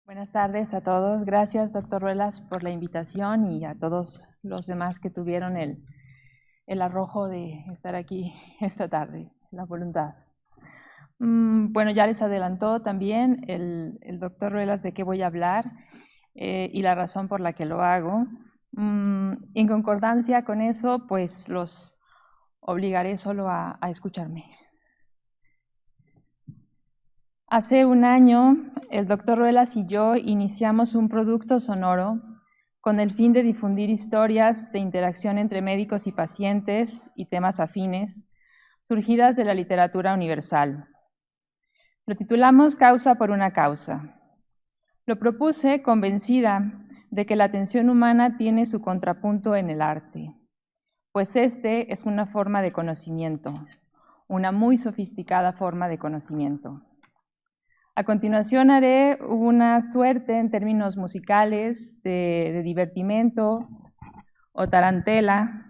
Buenas tardes a todos. Gracias, doctor Ruelas, por la invitación y a todos los demás que tuvieron el arrojo de estar aquí esta tarde, la voluntad. Bueno, ya les adelantó también el doctor Ruelas de qué voy a hablar y la razón por la que lo hago. En concordancia con eso, pues los obligaré solo a escucharme. Hace un año, el doctor Ruelas y yo iniciamos un producto sonoro con el fin de difundir historias de interacción entre médicos y pacientes y temas afines, surgidas de la literatura universal. Lo titulamos Causa por una causa. Lo propuse convencida de que la atención humana tiene su contrapunto en el arte, pues este es una forma de conocimiento, una muy sofisticada forma de conocimiento. A continuación haré una suerte en términos musicales de divertimento o tarantela,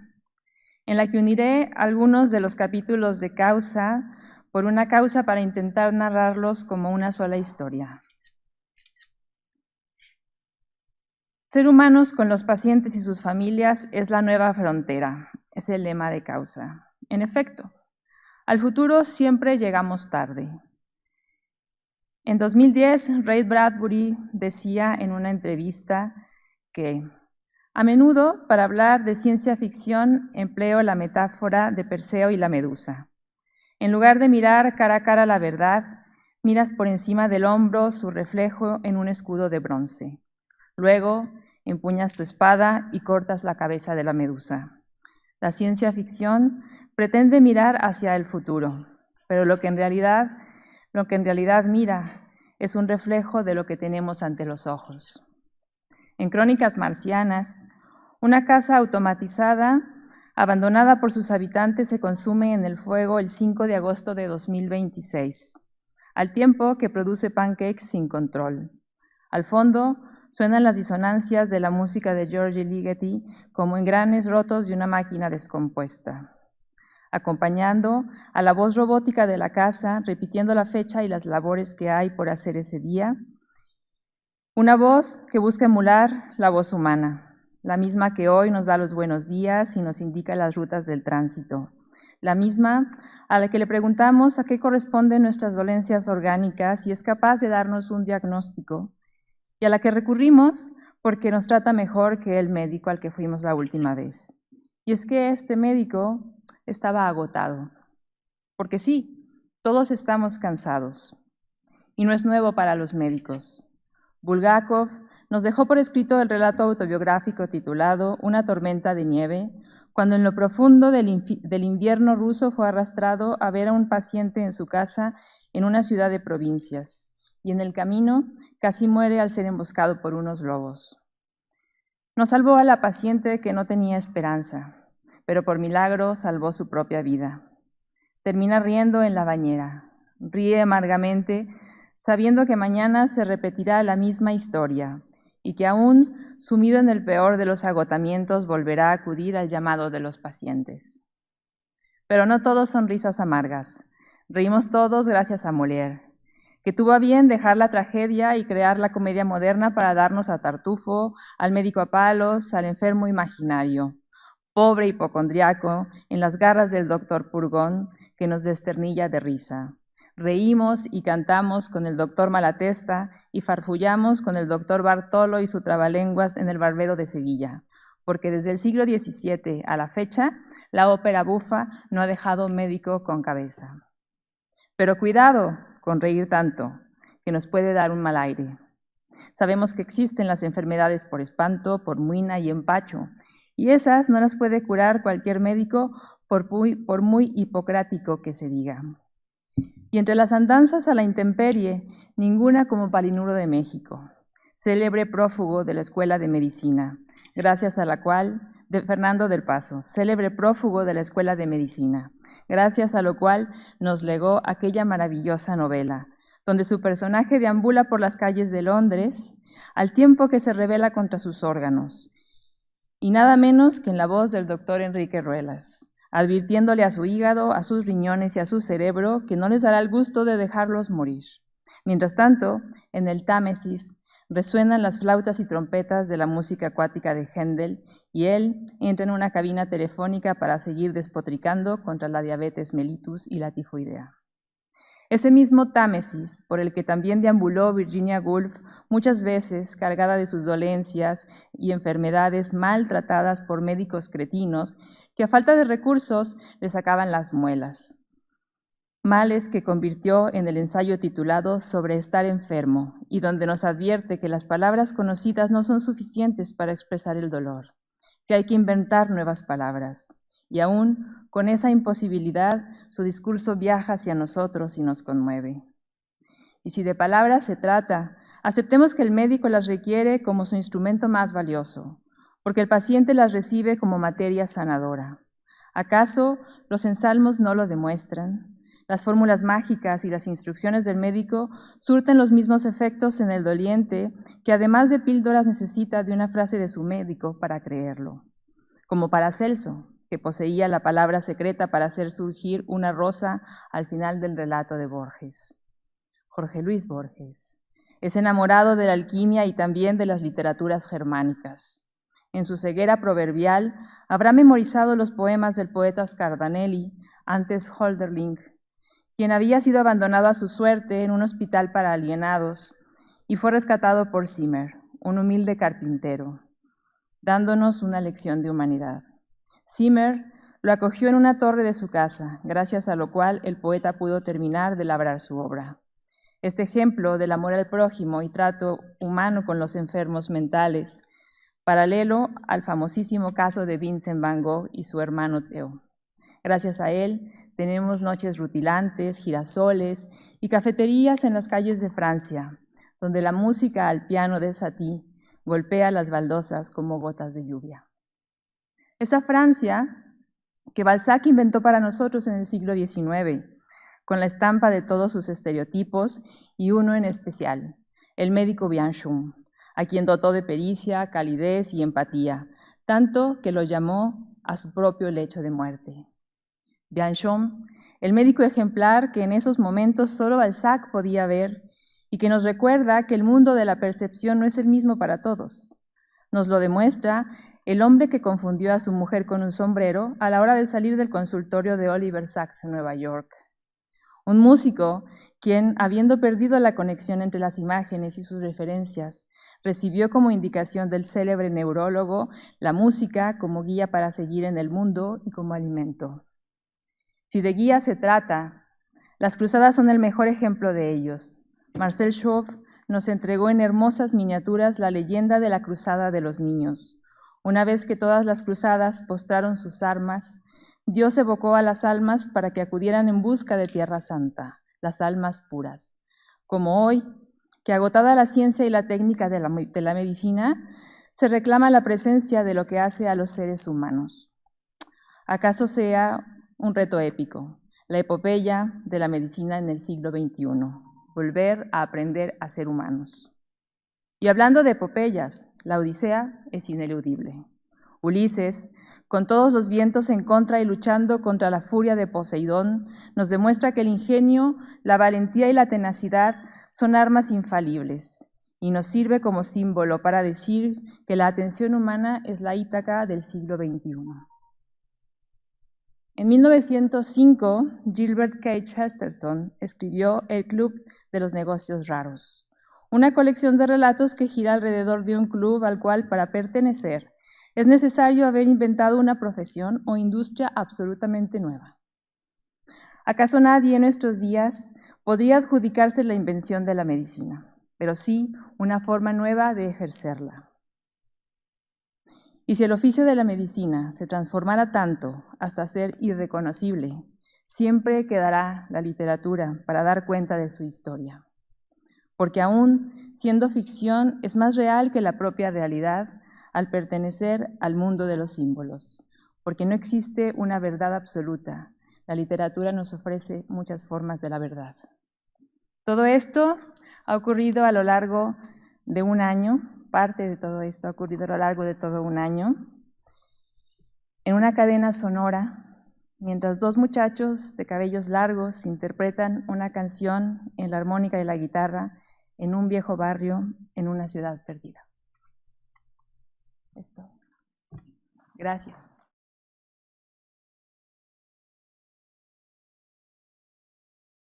en la que uniré algunos de los capítulos de Causa por una causa para intentar narrarlos como una sola historia. Ser humanos con los pacientes y sus familias es la nueva frontera, es el lema de Causa. En efecto, al futuro siempre llegamos tarde. En 2010, Ray Bradbury decía en una entrevista que a menudo, para hablar de ciencia ficción, empleo la metáfora de Perseo y la medusa. En lugar de mirar cara a cara la verdad, miras por encima del hombro su reflejo en un escudo de bronce. Luego, empuñas tu espada y cortas la cabeza de la medusa. La ciencia ficción pretende mirar hacia el futuro, pero lo que en realidad mira es un reflejo de lo que tenemos ante los ojos. En Crónicas Marcianas, una casa automatizada, abandonada por sus habitantes, se consume en el fuego el 5 de agosto de 2026, al tiempo que produce pancakes sin control. Al fondo, suenan las disonancias de la música de György Ligeti como engranes rotos de una máquina descompuesta, acompañando a la voz robótica de la casa, repitiendo la fecha y las labores que hay por hacer ese día. Una voz que busca emular la voz humana, la misma que hoy nos da los buenos días y nos indica las rutas del tránsito, la misma a la que le preguntamos a qué corresponden nuestras dolencias orgánicas y es capaz de darnos un diagnóstico, y a la que recurrimos porque nos trata mejor que el médico al que fuimos la última vez. Y es que este médico estaba agotado, porque sí, todos estamos cansados, y no es nuevo para los médicos. Bulgakov nos dejó por escrito el relato autobiográfico titulado Una tormenta de nieve, cuando en lo profundo del invierno ruso fue arrastrado a ver a un paciente en su casa en una ciudad de provincias, y en el camino casi muere al ser emboscado por unos lobos. No salvó a la paciente que no tenía esperanza, pero por milagro salvó su propia vida. Termina riendo en la bañera, ríe amargamente, sabiendo que mañana se repetirá la misma historia y que aún sumido en el peor de los agotamientos volverá a acudir al llamado de los pacientes. Pero no todos son risas amargas. Reímos todos gracias a Molière, que tuvo a bien dejar la tragedia y crear la comedia moderna para darnos a Tartufo, al médico a palos, al enfermo imaginario, pobre hipocondriaco, en las garras del doctor Purgón, que nos desternilla de risa. Reímos y cantamos con el doctor Malatesta y farfullamos con el doctor Bartolo y su trabalenguas en el Barbero de Sevilla, porque desde el siglo XVII a la fecha, la ópera bufa no ha dejado médico con cabeza. Pero cuidado con reír tanto, que nos puede dar un mal aire. Sabemos que existen las enfermedades por espanto, por muina y empacho, y esas no las puede curar cualquier médico por muy hipocrático que se diga. Y entre las andanzas a la intemperie, ninguna como Palinuro de México, célebre prófugo de la Escuela de Medicina, gracias a la cual, de Fernando del Paso, célebre prófugo de la Escuela de Medicina, gracias a lo cual nos legó aquella maravillosa novela, donde su personaje deambula por las calles de Londres, al tiempo que se rebela contra sus órganos, y nada menos que en la voz del doctor Enrique Ruelas, advirtiéndole a su hígado, a sus riñones y a su cerebro que no les dará el gusto de dejarlos morir. Mientras tanto, en el Támesis, Resuenan las flautas y trompetas de la música acuática de Händel y él entra en una cabina telefónica para seguir despotricando contra la diabetes mellitus y la tifoidea. Ese mismo Támesis, por el que también deambuló Virginia Woolf muchas veces cargada de sus dolencias y enfermedades mal tratadas por médicos cretinos que a falta de recursos le sacaban las muelas. Males que convirtió en el ensayo titulado Sobre estar enfermo y donde nos advierte que las palabras conocidas no son suficientes para expresar el dolor, que hay que inventar nuevas palabras. Y aún con esa imposibilidad, su discurso viaja hacia nosotros y nos conmueve. Y si de palabras se trata, aceptemos que el médico las requiere como su instrumento más valioso, porque el paciente las recibe como materia sanadora. ¿Acaso los ensalmos no lo demuestran? Las fórmulas mágicas y las instrucciones del médico surten los mismos efectos en el doliente que además de píldoras necesita de una frase de su médico para creerlo, como Paracelso, que poseía la palabra secreta para hacer surgir una rosa al final del relato de Borges. Jorge Luis Borges es enamorado de la alquimia y también de las literaturas germánicas. En su ceguera proverbial habrá memorizado los poemas del poeta Scardanelli, antes Hölderlin, quien había sido abandonado a su suerte en un hospital para alienados y fue rescatado por Zimmer, un humilde carpintero, dándonos una lección de humanidad. Zimmer lo acogió en una torre de su casa, gracias a lo cual el poeta pudo terminar de labrar su obra. Este ejemplo del amor al prójimo y trato humano con los enfermos mentales, paralelo al famosísimo caso de Vincent Van Gogh y su hermano Theo. Gracias a él tenemos noches rutilantes, girasoles y cafeterías en las calles de Francia, donde la música al piano de Satie golpea las baldosas como gotas de lluvia. Esa Francia que Balzac inventó para nosotros en el siglo XIX, con la estampa de todos sus estereotipos y uno en especial, el médico Bianchon, a quien dotó de pericia, calidez y empatía, tanto que lo llamó a su propio lecho de muerte. Bianchon, el médico ejemplar que en esos momentos solo Balzac podía ver y que nos recuerda que el mundo de la percepción no es el mismo para todos. Nos lo demuestra el hombre que confundió a su mujer con un sombrero a la hora de salir del consultorio de Oliver Sacks en Nueva York. Un músico quien, habiendo perdido la conexión entre las imágenes y sus referencias, recibió como indicación del célebre neurólogo la música como guía para seguir en el mundo y como alimento. Si de guía se trata, las cruzadas son el mejor ejemplo de ellos. Marcel Chauve nos entregó en hermosas miniaturas la leyenda de la cruzada de los niños. Una vez que todas las cruzadas postraron sus armas, Dios evocó a las almas para que acudieran en busca de Tierra Santa, las almas puras. Como hoy, que agotada la ciencia y la técnica de la medicina, se reclama la presencia de lo que hace a los seres humanos. ¿Acaso sea un reto épico, la epopeya de la medicina en el siglo XXI, volver a aprender a ser humanos? Y hablando de epopeyas, la Odisea es ineludible. Ulises, con todos los vientos en contra y luchando contra la furia de Poseidón, nos demuestra que el ingenio, la valentía y la tenacidad son armas infalibles y nos sirve como símbolo para decir que la atención humana es la Ítaca del siglo XXI. En 1905, Gilbert K. Chesterton escribió El Club de los Negocios Raros, una colección de relatos que gira alrededor de un club al cual, para pertenecer, es necesario haber inventado una profesión o industria absolutamente nueva. ¿Acaso nadie en nuestros días podría adjudicarse la invención de la medicina, pero sí una forma nueva de ejercerla? Y si el oficio de la medicina se transformara tanto hasta ser irreconocible, siempre quedará la literatura para dar cuenta de su historia. Porque aún siendo ficción, es más real que la propia realidad al pertenecer al mundo de los símbolos. Porque no existe una verdad absoluta. La literatura nos ofrece muchas formas de la verdad. Todo esto ha ocurrido a lo largo de un año. Parte de todo esto ha ocurrido a lo largo de todo un año, en una cadena sonora, mientras dos muchachos de cabellos largos interpretan una canción en la armónica y la guitarra en un viejo barrio, en una ciudad perdida. Esto. Gracias.